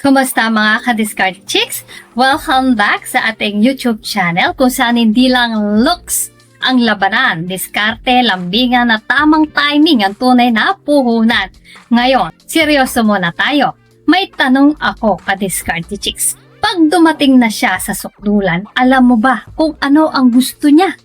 Kumusta mga ka-discard chicks? Welcome back sa ating YouTube channel kung saan hindi lang looks ang labanan, diskarte, lambingan at tamang timing ang tunay na puhunan. Ngayon, seryoso muna tayo. May tanong ako ka-discard chicks. Pag dumating na siya sa sukdulan, alam mo ba kung ano ang gusto niya?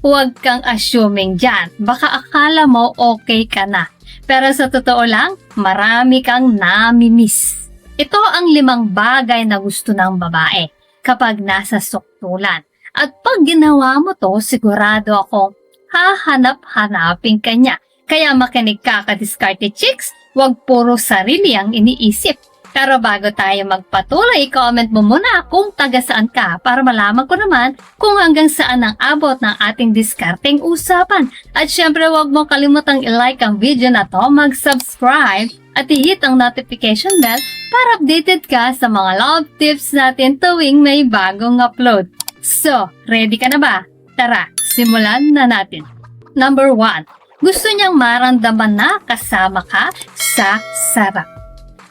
Huwag kang assuming dyan. Baka akala mo okay ka na. Pero sa totoo lang, marami kang namimiss. Ito ang 5 bagay na gusto ng babae kapag nasa sukdulan. At pag ginawa mo to, sigurado akong hahanap-hanapin ka niya. Kaya makinig ka ka-discarte chicks, huwag puro sarili ang iniisip. Pero bago tayo magpatuloy, comment mo muna kung taga saan ka para malaman ko naman kung hanggang saan ang abot ng ating diskarteng usapan. At syempre huwag mo kalimutang i-like ang video na to, mag-subscribe at i-hit ang notification bell para updated ka sa mga love tips natin tuwing may bagong upload. So, ready ka na ba? Tara, simulan na natin. Number 1. Gusto niyang maramdaman na kasama ka sa sarap.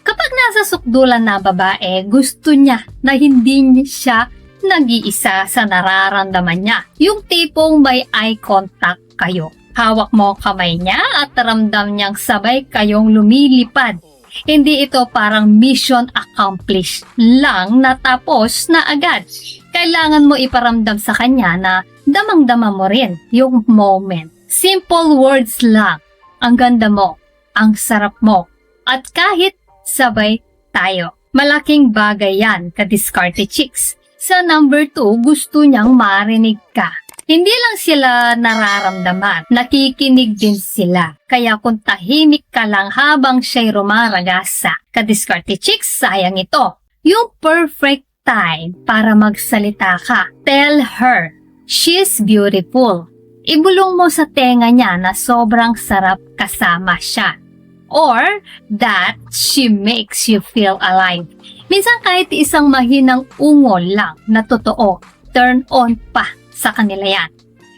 Kapag nasa sukdulan na babae, gusto niya na hindi siya nag-iisa sa nararamdaman niya. Yung tipong may eye contact kayo. Hawak mo kamay niya at ramdam niyang sabay kayong lumilipad. Hindi ito parang mission accomplished lang natapos na agad. Kailangan mo iparamdam sa kanya na damang-dama mo rin yung moment. Simple words lang. Ang ganda mo, ang sarap mo, at kahit sabay tayo. Malaking bagay yan, ka-discarte chicks. Sa number 2, gusto niyang marinig ka. Hindi lang sila nararamdaman, nakikinig din sila. Kaya kung tahimik ka lang habang siya'y rumaragasa, ka-discarte chicks, sayang ito. Yung perfect time para magsalita ka. Tell her, she's beautiful. Ibulong mo sa tenga niya na sobrang sarap kasama siya. Or that she makes you feel alive. Minsan kahit isang mahinang ungol lang na totoo, turn on pa sa kanila yan.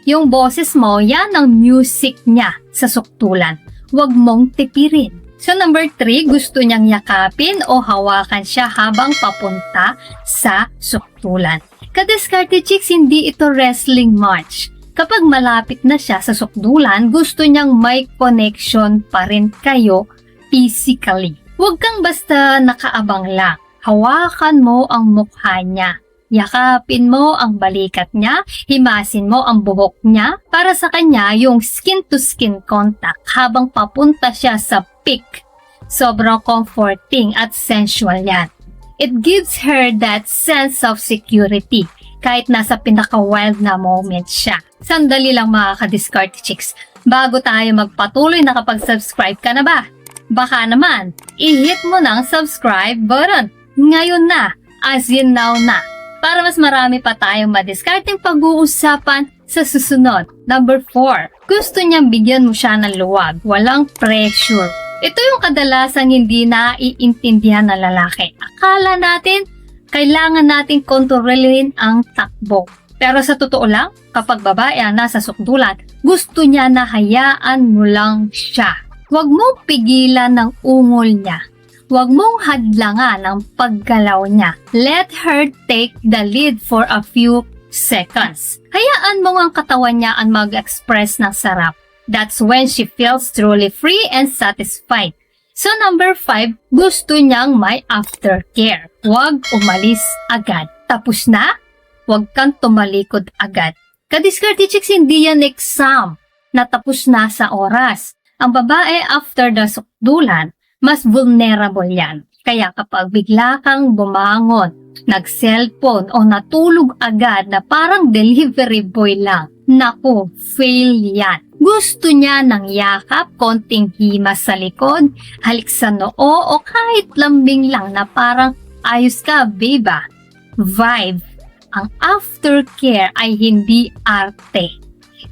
Yung boses mo, yan ang music niya sa sukdulan. Huwag mong tipirin. So number 3, gusto niyang yakapin o hawakan siya habang papunta sa sukdulan. Ka-discarte chicks, hindi ito wrestling match. Kapag malapit na siya sa sukdulan, gusto niyang may connection pa rin kayo physically. Huwag kang basta nakaabang lang. Hawakan mo ang mukha niya. Yakapin mo ang balikat niya, himasin mo ang buhok niya para sa kanya yung skin-to-skin contact habang papunta siya sa peak. Sobrang comforting at sensual yan. It gives her that sense of security kahit nasa pinaka-wild na moment siya. Sandali lang mga ka-discarte chicks. Bago tayo magpatuloy, nakapag-subscribe ka na ba? Baka naman, i-hit mo ng subscribe button. Ngayon na, as in now na. Para mas marami pa tayong madiskarteng pag-uusapan sa susunod. Number 4. Gusto niyang bigyan mo siya ng luwag. Walang pressure. Ito yung kadalasang hindi naiintindihan ng lalaki. Akala natin, kailangan nating kontrolin ang takbo. Pero sa totoo lang, kapag babae ang nasa sukdulan, gusto niya na hayaan mo lang siya. Huwag mong pigilan ng ungol niya. Huwag mong hadlangan ang paggalaw niya. Let her take the lead for a few seconds. Hayaan mo ang katawan niya ang mag-express ng sarap. That's when she feels truly free and satisfied. So number 5, gusto niyang may aftercare. Huwag umalis agad. Tapos na? Huwag kang tumalikod agad. Ka-discarte chicks, hindi yan exam na tapos na sa oras. Ang babae after the sukdulan, mas vulnerable yan. Kaya kapag bigla kang bumangon, nag-cellphone o natulog agad na parang delivery boy lang, naku, fail yan. Gusto niya ng yakap, konting himas sa likod, halik sa noo o kahit lambing lang na parang ayos ka, beba. Vibe. Ang aftercare ay hindi arte.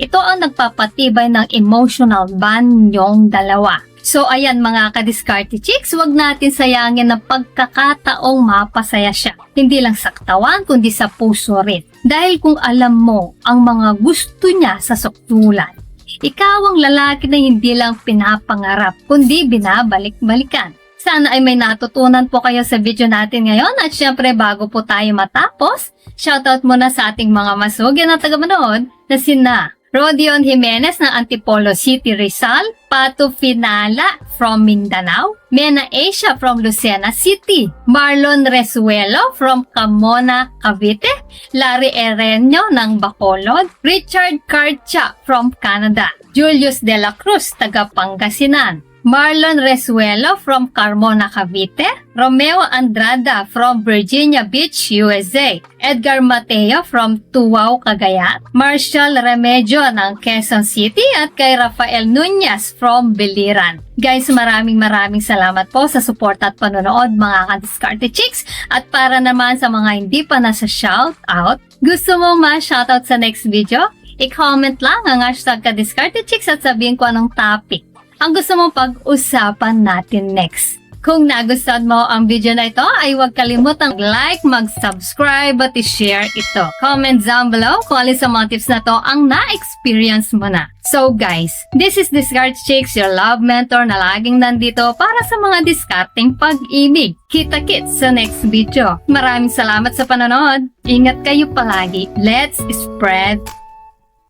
Ito ang nagpapatibay ng emotional bond niyong dalawa. So ayan mga ka-discarte chicks, wag natin sayangin ang pagkakataong mapasaya siya. Hindi lang sa katawan, kundi sa puso rin. Dahil kung alam mo ang mga gusto niya sa sukdulan, ikaw ang lalaki na hindi lang pinapangarap, kundi binabalik-balikan. Sana ay may natutunan po kayo sa video natin ngayon at syempre bago po tayo matapos, shoutout muna sa ating mga masugyan na taga-manood na sina Rodion Jimenez ng Antipolo City, Rizal, Pato Finala from Mindanao, Mena Asia from Lucena City, Marlon Resuelo from Camona, Cavite, Larry Erenio ng Bacolod, Richard Carcha from Canada, Julius De La Cruz, taga Pangasinan, Marlon Resuelo from Carmona, Cavite, Romeo Andrada from Virginia Beach, USA, Edgar Mateo from Tuwao, Cagayan, Marshall Remedio ng Quezon City at kay Rafael Nunez from Biliran. Guys, maraming salamat po sa support at panonood mga ka-Diskarte Chicks. At para naman sa mga hindi pa nasa shoutout, gusto mo ma-shoutout sa next video? I-comment lang ang hashtag ka-Diskarte Chicks at sabihin ko anong topic ang gusto mong pag-usapan natin next. Kung nagustuhan mo ang video na ito, ay huwag kalimutang like, mag-subscribe at i-share ito. Comment down below kung alin sa mga tips na to ang na-experience mo na. So guys, this is Diskarte Chicks, your love mentor na laging nandito para sa mga diskarteng pag-ibig. Kita-kits sa next video. Maraming salamat sa panonood. Ingat kayo palagi. Let's spread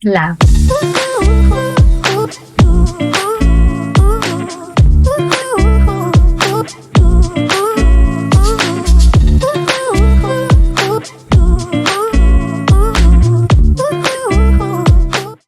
love.